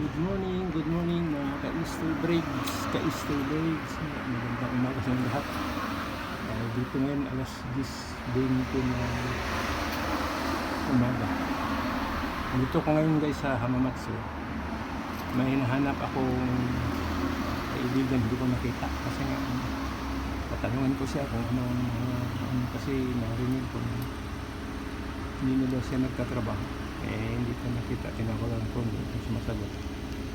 Good morning mga ka-Easter Briggs, magandang umaga sa lahat. Dito ngayon alas 10:20 na umaga. Dito ko ngayon guys sa Hamamatsu. May hinahanap akong kaibigan, hindi ko nakita kasi nga tatanungan ko siya kung ano kasi narinig ko hindi na daw siya nagtatrabaho. Hindi ko nakita, tinawagan ko, hindi ko sumasagot.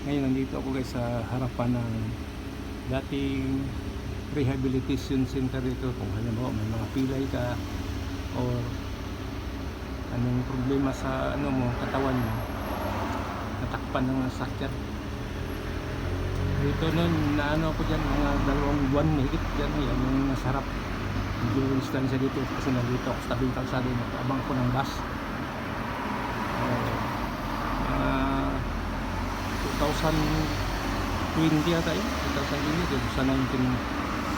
Ngayon nandito ako guys sa harapan ng dating rehabilitation center dito. Kung halimbawa may mga pilay ka or anong problema sa mo, katawan mo, natakpan ng sakit dito nun, naano ako dyan mga 2 buwan higit dyan, yan yung nasa harap. Medyo distansya dito kasi nandito ako sa tabing kalsada, nakaabang ko ng bus. 2020 yata yun, 2020 sa 19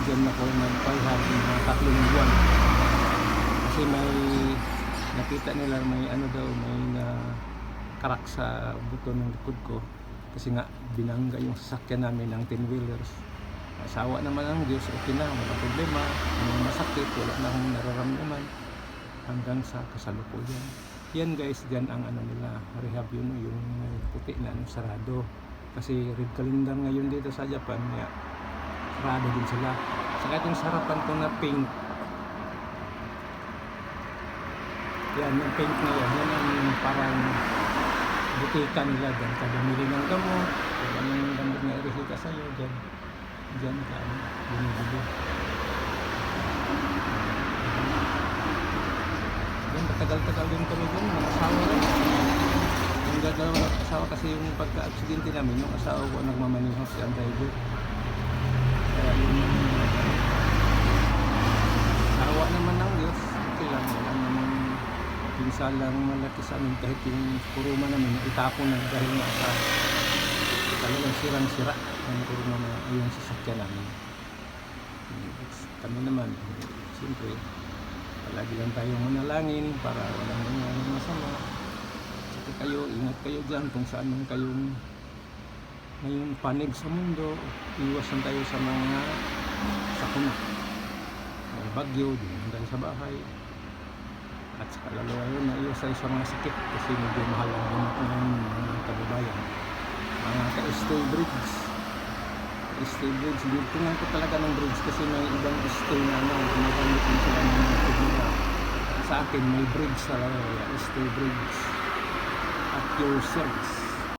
dyan ako nagpahal ng 3 buwan kasi may nakita nila may daw, may karak sa buto ng likod ko kasi nga binangga yung sasakyan namin ng 10-wheelers. Asawa naman ang Diyos, okay na, wala problema, may masakit, wala na akong nararamdaman hanggang sa kasalukuyan. Yan guys, dyan ang nila, rehab yun, yung puti na sarado. Kasi red calendar ngayon dito sa Japan, kaya sarado din sila. Saka itong sarapan ko na pink. Yan, yung pink na yan ang parang butika nila dyan. Kada mili ng gamot, kung anong gamot na irisita sa'yo, dyan ka, binibili. Tagal-tagal din kami dun, mga asawa lang. Yung gagawin ng asawa kasi yung pagka-aksidente namin, yung asawa ko nagmamaniho si ang driver. Kaya yung asawa naman ng Diyos, okay lang, wala namang pinsalang malaki sa amin kahit yung kuruma namin, itapon na dahil nga sa talagang sirang-sira ang kuruma na yung sasakyan namin. Kami naman, siyempre, palagi lang tayong manalangin para walang nangyayang masama. Saka kayo, ingat kayo dyan kung saan man kayong ngayong panig sa mundo. Iwasan tayo sa mga sakuna. May bagyo, di naman tayo sa bahay. At saka lalo na iwas tayo sa mga sakit kasi medyo mahal ang gamot ng mga kababayan. Mga ka-stay bridge. Stay bridge, tingnan ko talaga ng bridge kasi may ibang stay na gumagamit din sila ng mga nila. Sa akin may bridge talaga, stay bridge at your service.